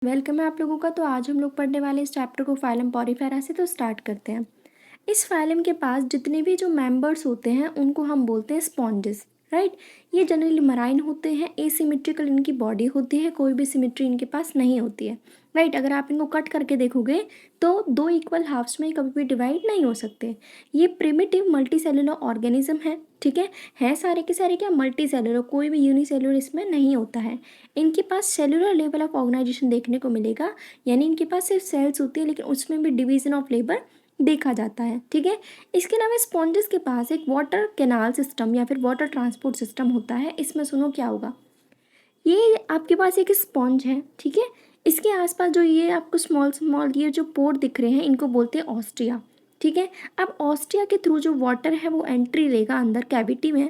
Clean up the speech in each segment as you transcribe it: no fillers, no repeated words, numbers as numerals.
Welcome है आप लोगों का। तो आज हम लोग पढ़ने वाले इस चैप्टर को फाइलम पॉरीफेरा से। तो स्टार्ट करते हैं। इस फाइलम के पास जितने भी जो मेंबर्स होते हैं उनको हम बोलते हैं स्पॉन्जेस, राइट। ये जनरली मराइन होते हैं, एसिमेट्रिकल इनकी बॉडी होती है, कोई भी सिमेट्री इनके पास नहीं होती है, राइट। अगर आप इनको कट करके देखोगे तो दो इक्वल हाफ्स में कभी भी डिवाइड नहीं हो सकते। ये प्रिमिटिव मल्टी सेलुलर ऑर्गेनिज्म है, ठीक है सारे के सारे क्या मल्टी सेलुलर, कोई भी यूनिसेलुलर इसमें नहीं होता है। इनके पास सेलुलर लेवल ऑफ ऑर्गेनाइजेशन देखने को मिलेगा, यानी इनके पास सिर्फ सेल्स होती है लेकिन उसमें भी डिवीजन ऑफ लेबर देखा जाता है, ठीक है। इसके अलावा स्पॉन्जेस के पास एक वाटर कैनाल सिस्टम या फिर वाटर ट्रांसपोर्ट सिस्टम होता है। इसमें सुनो क्या होगा। ये आपके पास एक स्पॉन्ज है, ठीक है। इसके आसपास जो ये आपको स्मॉल स्मॉल ये जो पोर दिख रहे हैं इनको बोलते हैं ऑस्ट्रिया, ठीक है। अब ऑस्ट्रिया के थ्रू जो वाटर है वो एंट्री लेगा अंदर कैविटी में।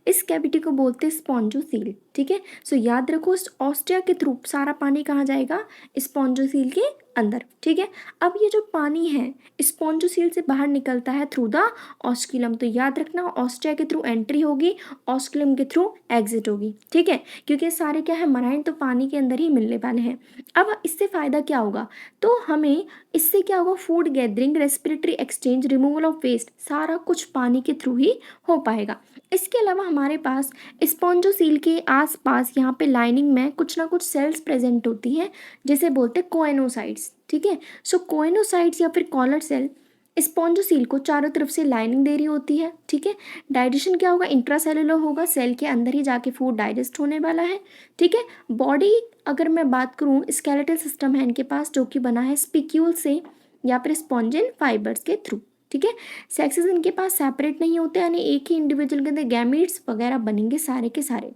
इस कैविटी को बोलते हैं स्पॉन्जोसील, ठीक है। सो याद रखो, ऑस्ट्रिया के थ्रू सारा पानी कहाँ जाएगा, स्पॉन्जोसील के अंदर, ठीक है। अब ये जो पानी है स्पॉन्जोसील से बाहर निकलता है थ्रू द ऑस्किलम। तो याद रखना, ऑस्ट्रिया के थ्रू एंट्री होगी, ऑस्किलम के थ्रू एग्जिट होगी, ठीक है। क्योंकि सारे क्या है मराइन, तो पानी के अंदर ही मिलने वाले हैं। अब इससे फ़ायदा क्या होगा, तो हमें इससे क्या होगा, food gathering, respiratory exchange, removal of waste, सारा कुछ पानी के थ्रू ही हो पाएगा। इसके अलावा हमारे पास स्पॉन्जोसील के आसपास यहाँ पे लाइनिंग में कुछ ना कुछ सेल्स प्रेजेंट होती हैं, जिसे बोलते हैं कोएनोसाइट्स, ठीक है। सो कोएनोसाइट्स या फिर कॉलर सेल स्पॉन्जोसील को चारों तरफ से लाइनिंग दे रही होती है, ठीक है। डाइजेशन क्या होगा, इंट्रासेलुलर होगा, सेल के अंदर ही जाके फूड डाइजेस्ट होने वाला है, ठीक है। बॉडी अगर मैं बात करूँ, स्केलेटल सिस्टम है इनके पास जो कि बना है स्पिक्यूल से या फिर स्पॉन्जिन फाइबर्स के थ्रू, ठीक है। सेक्सेस इनके पास सेपरेट नहीं होते, यानी एक ही इंडिविजुअल के अंदर गैमीट्स वगैरह बनेंगे सारे के सारे,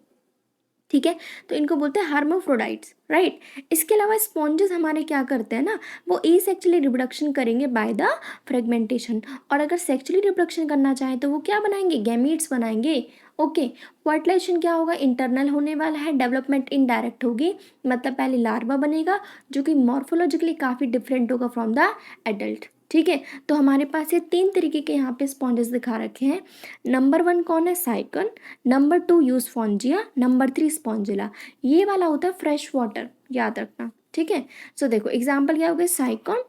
ठीक है। तो इनको बोलते हैं हार्मोफ्रोडाइट्स, राइट। इसके अलावा स्पॉन्जेस हमारे क्या करते हैं ना, वो एसेक्सुअली रिप्रोडक्शन करेंगे बाय द फ्रेगमेंटेशन, और अगर सेक्सुअली रिप्रोडक्शन करना चाहें तो वो क्या बनाएंगे, गैमीट्स बनाएंगे, ओके। फर्टिलाइजेशन क्या होगा, इंटरनल होने वाला है, डेवलपमेंट इनडायरेक्ट होगी, मतलब पहले लार्वा बनेगा जो कि मॉर्फोलॉजिकली काफ़ी डिफरेंट होगा फ्रॉम द एडल्ट, ठीक है। तो हमारे पास ये तीन तरीके के यहाँ पे स्पॉन्जेस दिखा रखे हैं। नंबर 1 कौन है, Sycon. Number 2 Euspongia. Number 3 Spongilla. ये वाला होता है फ्रेश वाटर, याद रखना, ठीक है। सो देखो एग्जाम्पल क्या हो गया, साइकन,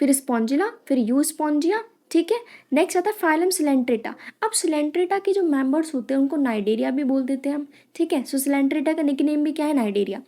फिर स्पॉन्जिला, फिर यूस्पॉन्जिया, ठीक है। नेक्स्ट आता है फाइलम सिलेंट्रेटा। अब सिलेंट्रेटा के जो मेंबर्स होते हैं उनको नाइडेरिया भी बोल देते हैं हम, ठीक है। सो सिलेंट्रेटा का निकनेम भी क्या है, नाइडेरिया।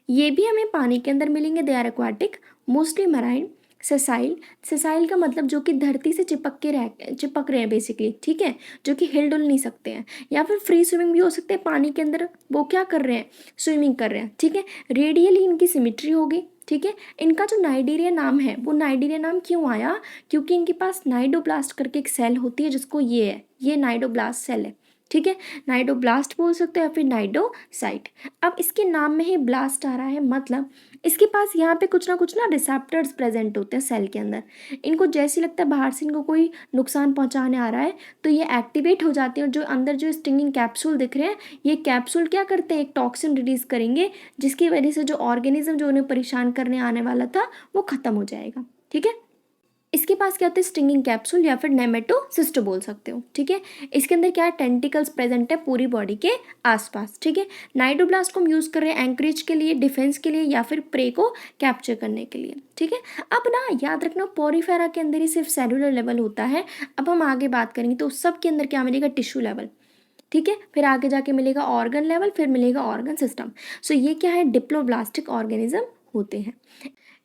ये भी हमें पानी के अंदर मिलेंगे, they are aquatic, mostly marine. Sessile, sessile का मतलब जो कि धरती से चिपक रहे हैं बेसिकली, ठीक है, जो कि हिल डुल नहीं सकते हैं, या फिर फ्री स्विमिंग भी हो सकते हैं पानी के अंदर, वो क्या कर रहे हैं, स्विमिंग कर रहे हैं, ठीक है। रेडियली इनकी सिमिट्री होगी, ठीक है। इनका जो नाइडेरिया नाम है वो नाइडेरिया नाम क्यों आया, क्योंकि इनके पास नाइडोब्लास्ट करके एक सेल होती है जिसको ये नाइडोब्लास्ट सेल है, ठीक है। नाइडोब्लास्ट बोल सकते हैं या फिर नाइडोसाइट। अब इसके नाम में ही ब्लास्ट आ रहा है, मतलब इसके पास यहाँ पे कुछ ना रिसेप्टर्स प्रेजेंट होते हैं सेल के अंदर। इनको जैसे लगता है बाहर से इनको कोई नुकसान पहुँचाने आ रहा है तो ये एक्टिवेट हो जाते हैं, और जो अंदर जो स्टिंगिंग कैप्सूल दिख रहे हैं ये कैप्सूल क्या करते हैं, एक टॉक्सिन रिलीज करेंगे जिसकी वजह से जो ऑर्गेनिज्म जो उन्हें परेशान करने आने वाला था वो खत्म हो जाएगा, ठीक है। इसके पास क्या होता है, स्टिंगिंग कैप्सूल या फिर नेमेटोसिस्ट बोल सकते हो, ठीक है। इसके अंदर क्या है, टेंटिकल्स प्रेजेंट है पूरी बॉडी के आसपास, ठीक है। नाइडोब्लास्ट को हम यूज़ कर रहे हैं एंकरेज के लिए, डिफेंस के लिए, या फिर प्रे को कैप्चर करने के लिए, ठीक है। अब ना याद रखना, पोरीफेरा के अंदर ही सिर्फ सेलुलर लेवल होता है। अब हम आगे बात करेंगे तो सब के अंदर क्या मिलेगा, टिश्यू लेवल, ठीक है। फिर आगे जाके मिलेगा ऑर्गन लेवल, फिर मिलेगा ऑर्गन सिस्टम। सो ये क्या है, डिप्लोब्लास्टिक ऑर्गेनिज्म होते हैं।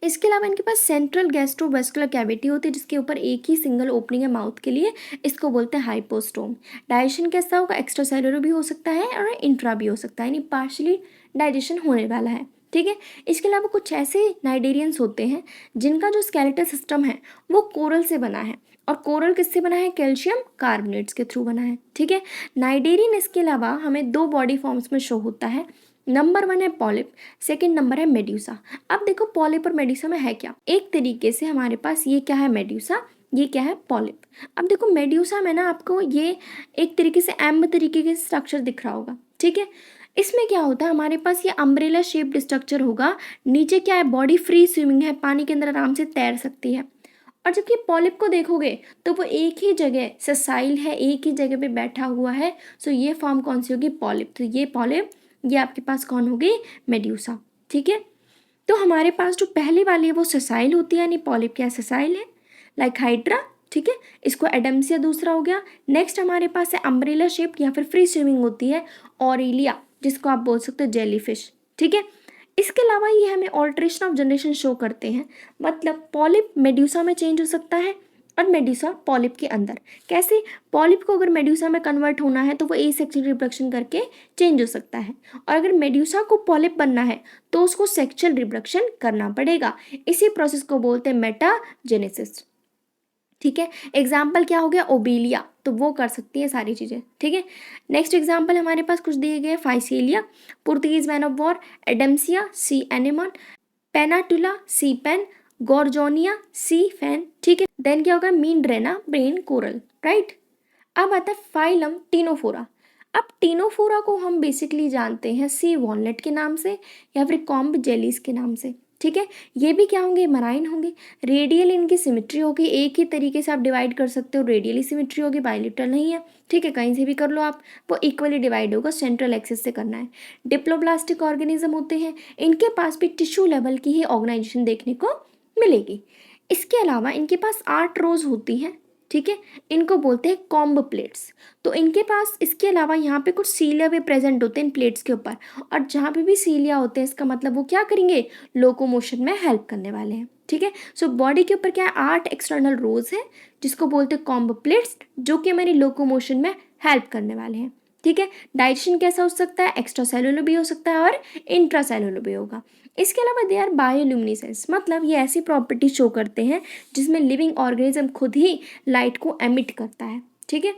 इसके अलावा इनके पास सेंट्रल गैस्ट्रोवेस्कुलर कैविटी होती है जिसके ऊपर एक ही सिंगल ओपनिंग है माउथ के लिए, इसको बोलते हैं हाइपोस्टोम। डाइजेशन कैसा होगा, एक्स्ट्रा सेलुलर भी हो सकता है और इंट्रा भी हो सकता है, यानी पार्शली डाइजेशन होने वाला है, ठीक है। इसके अलावा कुछ ऐसे नाइडेरियंस होते हैं जिनका जो स्केलेटल सिस्टम है वो कोरल से बना है, और कोरल किससे बना है, कैल्शियम कार्बोनेट्स के थ्रू बना है, ठीक है। नाइडेरियन इसके अलावा हमें दो बॉडी फॉर्म्स में शो होता है। नंबर 1 है पॉलिप, सेकंड नंबर है मेड्यूसा। अब देखो पॉलिप और मेड्यूसा में है क्या, एक तरीके से हमारे पास ये क्या है मेड्यूसा, ये क्या है पॉलिप। अब देखो मेड्यूसा में ना आपको ये एक तरीके से एम तरीके के स्ट्रक्चर दिख रहा होगा, ठीक है। इसमें क्या होता है, हमारे पास ये अम्ब्रेला शेप्ड स्ट्रक्चर होगा, नीचे क्या है, बॉडी फ्री स्विमिंग है, पानी के अंदर आराम से तैर सकती है। और जबकि पॉलिप को देखोगे तो वो एक ही जगह ससाइल है, एक ही जगह पे बैठा हुआ है। सो ये फॉर्म कौन सी होगी, पॉलिप। तो ये पॉलिप, ये आपके पास कौन होगी, मेड्यूसा, ठीक है। तो हमारे पास जो पहली वाली है वो सेसाइल होती है, यानी पॉलिप क्या सेसाइल है, लाइक हाइड्रा, ठीक है, इसको एडम्सिया दूसरा हो गया। नेक्स्ट हमारे पास है अम्ब्रेला शेप्ड या फिर फ्री स्विमिंग होती है ऑरेलिया, जिसको आप बोल सकते हो जेलीफिश, ठीक है। इसके अलावा ये हमें ऑल्ट्रेशन ऑफ जनरेशन शो करते हैं, मतलब पॉलिप मेड्यूसा में चेंज हो सकता है और मेड्यूसा पॉलिप के अंदर। कैसे? पॉलिप को अगर मेड्यूसा में कन्वर्ट होना है तो वो एसेक्सुअल रिप्रोडक्शन करके चेंज हो सकता है, और अगर मेड्यूसा को पॉलिप बनना है तो उसको सेक्सुअल रिप्रोडक्शन करना पड़ेगा। इसी प्रोसेस को बोलते हैं मेटाजेनेसिस, ठीक है। एग्जाम्पल क्या हो गया? ओबेलिया, तो वो कर सकती है सारी चीज़ें, ठीक है। नेक्स्ट एग्जाम्पल हमारे पास कुछ दिए गए, Physalia, Portuguese man of war, Adamsia, sea anemone, Pennatula, sea pen, Gorgonia, sea fan, ठीक है। देन क्या होगा? Meandrina, brain coral, right. अब आता है फाइलम टीनोफोरा। अब टीनोफोरा को हम बेसिकली जानते हैं सी वॉलनट के नाम से या फिर कॉम्ब जेलीज के नाम से, ठीक है। ये भी क्या होंगे? मराइन होंगे। रेडियल इनकी सिमेट्री होगी, एक ही तरीके से आप डिवाइड कर सकते हो, रेडियली सिमेट्री होगी, बायलिटरल नहीं है, ठीक है, कहीं से भी कर लो आप, वो इक्वली डिवाइड होगा, सेंट्रल एक्सिस से करना है। डिप्लोब्लास्टिक ऑर्गेनिज्म होते हैं, इनके पास भी टिश्यू लेवल की ही ऑर्गेनाइजेशन देखने को मिलेगी। इसके अलावा इनके पास 8 रोज होती हैं, ठीक है, इनको बोलते हैं कॉम्ब प्लेट्स। तो इनके पास इसके अलावा यहाँ पे कुछ सीलिया भी प्रेजेंट होते हैं इन प्लेट्स के ऊपर, और जहाँ पे भी सीलिया होते हैं इसका मतलब वो क्या करेंगे? लोकोमोशन में हेल्प करने वाले हैं, ठीक है। सो बॉडी के ऊपर क्या है? 8 एक्सटर्नल रोज है जिसको बोलते हैं कॉम्ब प्लेट्स, जो कि हमारी लोकोमोशन में हेल्प करने वाले हैं, ठीक है। डाइजेशन कैसा हो सकता है? एक्स्ट्रा सेलुलर भी हो सकता है और इंट्रा सेलुलर भी होगा। इसके अलावा दे आर बायोल्यूमिनेसेंस, मतलब ये ऐसी प्रॉपर्टी शो करते हैं जिसमें लिविंग ऑर्गेनिज्म खुद ही लाइट को एमिट करता है, ठीक है।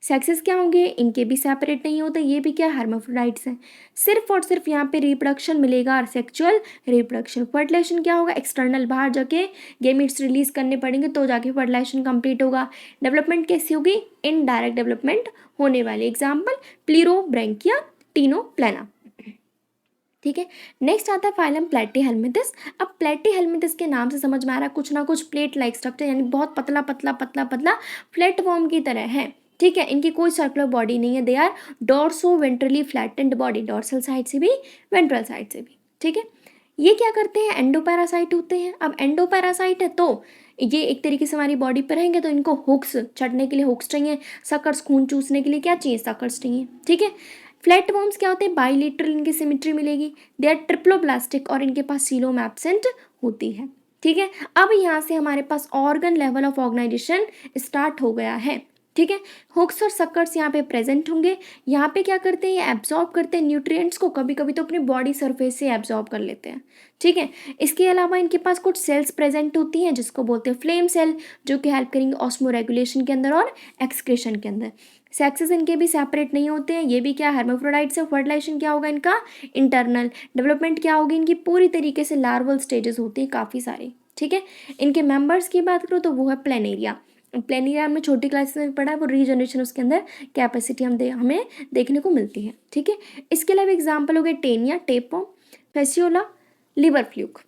सेक्सेस क्या होंगे? इनके भी सेपरेट नहीं होते, ये भी क्या? हर्माफ्रोडाइट्स हैं। सिर्फ और सिर्फ यहाँ पे रिप्रोडक्शन मिलेगा और सेक्चुअल रिप्रोडक्शन। फर्टिलाइजेशन क्या होगा? एक्सटर्नल, बाहर जाके गेमीट्स रिलीज करने पड़ेंगे तो जाके फर्टिलाइजेशन कंप्लीट होगा। डेवलपमेंट कैसी होगी? इनडायरेक्ट डेवलपमेंट होने वाली। एग्जाम्पल प्लीरोब्रैंकिया, टीनोप्लेना, ठीक है। नेक्स्ट आता है फाइलम प्लेटीहेल्मिंथस। अब प्लेटीहेल्मिंथस के नाम से समझ में आ रहा है कुछ ना कुछ प्लेट लाइक स्ट्रक्चर, यानी बहुत पतला पतला पतला पतला प्लेटफॉर्म की तरह है, ठीक है। इनकी कोई सर्कुलर बॉडी नहीं है, they are dorsoventrally flattened body, dorsal side से भी वेंट्रल साइड से भी, ठीक है। ये क्या करते हैं? एंडोपैरासाइट होते हैं। अब एंडोपैरासाइट है तो ये एक तरीके से हमारी बॉडी पर रहेंगे तो इनको हुक्स चढ़ने के लिए हुक्स चाहिए, सकर्स खून चूसने के लिए क्या चाहिए? सकर्स चाहिए, ठीक है। फ्लैट वर्म्स क्या होते हैं? बाइलेटरल इनकी सिमेट्री मिलेगी, दे आर ट्रिप्लोब्लास्टिक और इनके पास सीलोम एब्सेंट होती है, ठीक है। अब यहाँ से हमारे पास organ level of organisation start हो गया है, ठीक है। हुक्स और सकर्स यहाँ पे प्रेजेंट होंगे। यहाँ पे क्या करते हैं? ये एब्जॉर्ब करते हैं न्यूट्रिएंट्स को, कभी कभी तो अपनी बॉडी सरफेस से एब्जॉर्ब कर लेते हैं, ठीक है। इसके अलावा इनके पास कुछ सेल्स प्रेजेंट होती हैं जिसको बोलते हैं फ्लेम सेल, जो कि हेल्प करेंगे ऑस्मो रेगुलेशन के अंदर और एक्सक्रेशन के अंदर। सेक्सेस इनके भी सेपरेट नहीं होते हैं, ये भी क्या? हर्माफ्रोडाइट्स है। फर्टिलाइजेशन क्या होगा इनका? इंटरनल। डेवलपमेंट क्या होगी इनकी? पूरी तरीके से लार्वल स्टेजेस होती हैं काफ़ी सारे, ठीक है। इनके मेंबर्स की बात करूँ तो वो है प्लेनेरिया। प्लेनेरिया में छोटी क्लासेस में पढ़ा है, वो रीजनरेशन उसके अंदर कैपेसिटी हमें देखने को मिलती है, ठीक है। इसके अलावा एग्जाम्पल हो गए Taenia, tapeworm, Fasciola, liver fluke,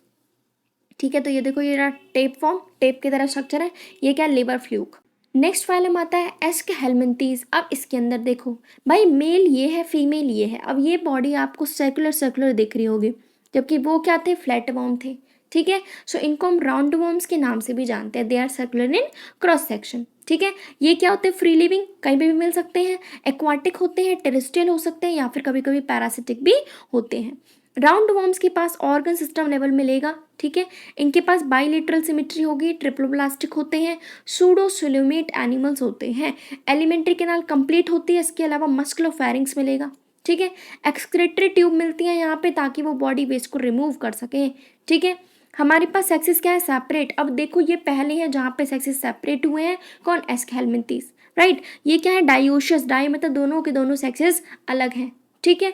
ठीक है। तो ये देखो, ये रहा टेप फॉर्म, टेप की तरह स्ट्रक्चर है, ये क्या? Liver fluke. नेक्स्ट फाइलम आता है एस्कहेलमिंथीज। अब इसके अंदर देखो भाई, मेल ये है, फीमेल ये है। अब ये बॉडी आपको सर्कुलर सर्कुलर दिख रही होगी, जबकि वो क्या थे? फ्लैट वॉर्म थे, ठीक है। सो इनको हम राउंड वॉर्म्स के नाम से भी जानते हैं, they are circular in cross section, ठीक है। ये क्या होते हैं? फ्री लिविंग, कहीं पे भी मिल सकते हैं, एक्वाटिक होते हैं, टेरेस्ट्रियल हो सकते हैं या फिर कभी कभी पैरासिटिक भी होते हैं। राउंड वॉर्म्स के पास ऑर्गन सिस्टम लेवल मिलेगा, ठीक है। इनके पास बाइलेटरल सिमेट्री होगी, ट्रिप्लोब्लास्टिक होते हैं, सूडोसुलोमेट एनिमल्स होते हैं, एलिमेंट्री कैनाल कंप्लीट होती है। इसके अलावा मस्कुलोफेरिंक्स मिलेगा, ठीक है। एक्सक्रेटरी ट्यूब मिलती है यहाँ पे ताकि वो बॉडी वेस्ट को रिमूव कर सकें, ठीक है। हमारे पास सेक्सेस क्या है? सेपरेट। अब देखो, ये पहले हैं जहाँ पे सेक्सेस सेपरेट हुए हैं, कौन? एस्कहेलमिंथीज, राइट। ये क्या है? डायोशियस, डाई मतलब दोनों के दोनों सेक्सेस अलग हैं, ठीक है।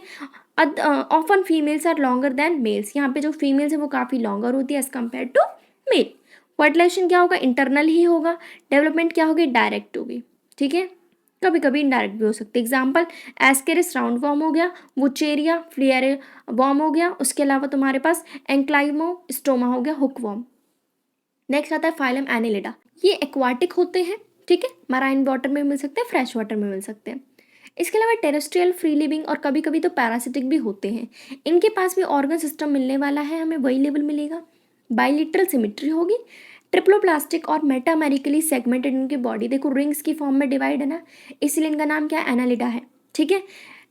Often females are longer than males, यहाँ पे जो फीमेल्स है वो काफ़ी लॉन्गर होती है as compare to male. Fertilization क्या होगा? इंटरनल ही होगा। डेवलपमेंट क्या होगी? डायरेक्ट होगी, ठीक है, कभी कभी इनडायरेक्ट भी हो सकती है। एग्जाम्पल एस्केरिस राउंड वॉर्म हो गया, वुचेरिया फ्लियर वॉर्म हो गया, उसके अलावा तुम्हारे पास एंक्लाइमो स्टोमा हो गया, हुक वॉर्म। नेक्स्ट आता है फाइलम एनिलिडा। ये एक्वाटिक होते हैं, ठीक है, मराइन वाटर में मिल सकते हैं, फ्रेश वाटर में मिल सकते हैं। इसके अलावा टेरेस्ट्रियल, फ्री लिविंग और कभी कभी तो पैरासिटिक भी होते हैं। इनके पास भी ऑर्गन सिस्टम मिलने वाला है, हमें वही लेवल मिलेगा। बाइलिटरल सिमिट्री होगी। ट्रिप्लोप्लास्टिक और मेटामेरिकली सेगमेंटेड इनकी बॉडी, देखो रिंग्स की फॉर्म में डिवाइड है ना, इसलिए इनका नाम क्या है, एनालिडा है। ठीक है,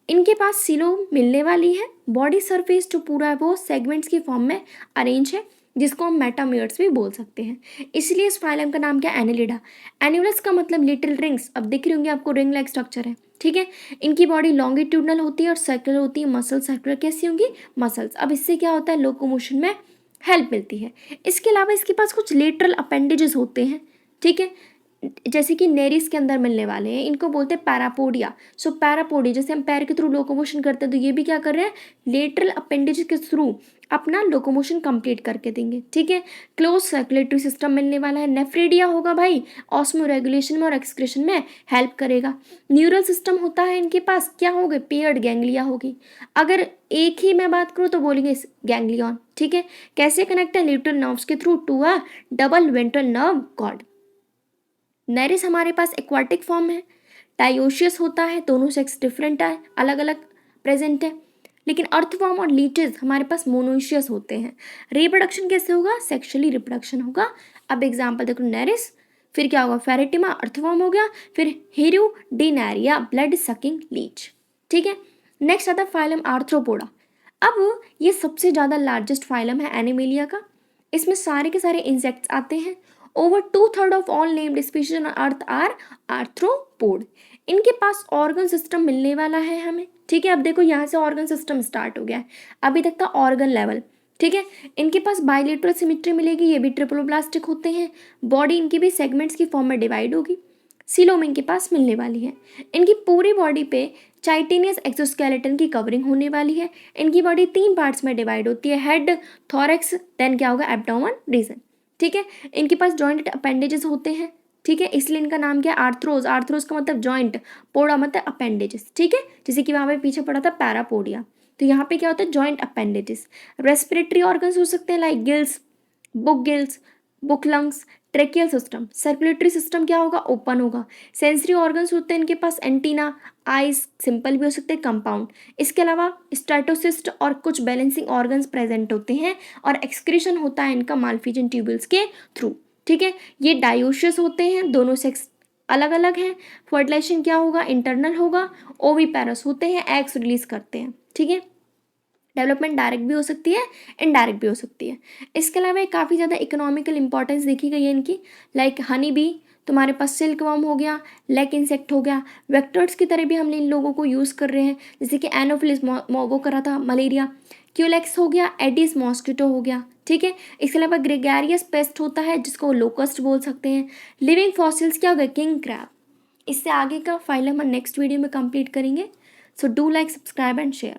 इनके पास सिलोम मिलने वाली है। बॉडी सरफेस जो पूरा है वो सेगमेंट्स की फॉर्म में अरेंज है, जिसको हम मेटामियर्स भी बोल सकते हैं। इसलिए इस फाइलम का नाम क्या है, एनालिडा। एन्युलस का मतलब लिटिल रिंग्स, अब दिख रही होंगी आपको, रिंग लाइक स्ट्रक्चर है। ठीक है, इनकी बॉडी लॉन्गिट्यूडनल होती है और सर्कुलर होती है। मसल सर्कुलर कैसी होंगी, मसल्स। अब इससे क्या होता है, लोकोमोशन में हेल्प मिलती है। इसके अलावा इसके पास कुछ लेटरल अपेंडेजेस होते हैं। ठीक है, जैसे कि नेरिस के अंदर मिलने वाले हैं, इनको बोलते हैं पैरापोडिया। सो पैरापोडिया, जैसे हम पैर के थ्रू लोकोमोशन करते हैं, तो ये भी क्या कर रहे हैं, लेटरल अपेंडेज के थ्रू अपना लोकोमोशन कंप्लीट करके देंगे। ठीक है, क्लोज सर्कुलेटरी सिस्टम मिलने वाला है। नेफ्रेडिया होगा भाई, ऑस्मो रेगुलेशन में और एक्सक्रेशन में हेल्प करेगा। न्यूरल सिस्टम होता है इनके पास, क्या होगा, पेयर्ड गैंग्लिया होगी। अगर एक ही मैं बात करूँ तो बोलेंगे गैंग्लियन। ठीक है, कैसे कनेक्ट है, लिटरल नर्व्स के through to a double ventral nerve cord. Nereis हमारे पास एक्वाटिक फॉर्म है। डायोशियस होता है, दोनों सेक्स डिफरेंट है, अलग अलग प्रेजेंट है। लेकिन अर्थवॉर्म और लीचेस हमारे पास मोनोशियस होते हैं। रिप्रोडक्शन कैसे होगा, सेक्सुअली रिप्रोडक्शन होगा। अब एग्जांपल देखो, नेरिस, फिर क्या होगा, फेरेटिमा, अर्थवॉर्म हो गया, फिर हिरुडिनेरिया, ब्लड सकिंग लीच। ठीक है, नेक्स्ट आता है फाइलम आर्थ्रोपोडा। अब ये सबसे ज़्यादा लार्जेस्ट फाइलम है एनिमेलिया का। इसमें सारे के सारे इंसेक्ट्स आते हैं। Over 2/3 of all named species on earth are arthropod. इनके पास ऑर्गन सिस्टम मिलने वाला है हमें। ठीक है, अब देखो यहाँ से ऑर्गन सिस्टम स्टार्ट हो गया है, अभी तक था ऑर्गन लेवल। ठीक है, इनके पास बाइलेटरल सिमिट्री मिलेगी, ये भी ट्रिप्लोप्लास्टिक होते हैं। बॉडी इनकी भी सेगमेंट्स की फॉर्म में डिवाइड होगी। सिलोम इनके पास मिलने वाली है। इनकी पूरी बॉडी पे चाइटेनियस एक्सोस्केलेटन की कवरिंग होने वाली है। इनकी बॉडी 3 पार्ट्स में डिवाइड होती है, हेड, थॉरेक्स, देन क्या होगा, एब्डोमेन रीजन। ठीक है, इनके पास जॉइंटेड अपेंडेजेस होते हैं। ठीक है, इसलिए इनका नाम क्या है, आर्थ्रोज। आर्थ्रोज का मतलब जॉइंट, पोड़ा मतलब अपेंडेजेस। ठीक है, जैसे कि वहाँ पे पीछे पड़ा था पैरापोडिया, तो यहाँ पे क्या होता है, जॉइंट अपेंडेजेस। रेस्पिरेटरी ऑर्गन्स हो सकते हैं like gills, book lungs, tracheal system. Circulatory system क्या होगा, ओपन होगा। सेंसरी ऑर्गन्स होते हैं इनके पास, एंटीना, आइज, सिंपल भी हो सकते हैं, कंपाउंड। इसके अलावा स्ट्रेटोसिस्ट और कुछ बैलेंसिंग ऑर्गन्स प्रेजेंट होते हैं, और एक्सक्रीशन होता है इनका माल्फिजन ट्यूबल्स के थ्रू। ठीक है, ये डायोशियस होते हैं, दोनों सेक्स अलग अलग हैं। फर्टिलाइजेशन क्या होगा, इंटरनल होगा। ओवीपेरस होते हैं, एग्स रिलीज करते हैं। ठीक है, डेवलपमेंट डायरेक्ट भी हो सकती है, इनडायरेक्ट भी हो सकती है। इसके अलावा काफ़ी ज़्यादा इकोनॉमिकल इंपॉर्टेंस देखी गई है इनकी, लाइक हनी बी, तुम्हारे पास सिल्क वर्म हो गया, लेक इंसेक्ट हो गया। वेक्टर्स की तरह भी हम इन लोगों को यूज़ कर रहे हैं, जैसे कि एनोफिलिस वो करा था मलेरिया, क्यूलेक्स हो गया, एडिस मॉस्किटो हो गया। ठीक है, इसके अलावा ग्रेगेरियस पेस्ट होता है जिसको लोकस्ट बोल सकते हैं। लिविंग फॉसिल्स क्या हो गए, किंग क्रैब। इससे आगे का फाइल हम नेक्स्ट वीडियो में कंप्लीट करेंगे। So do like, subscribe and share.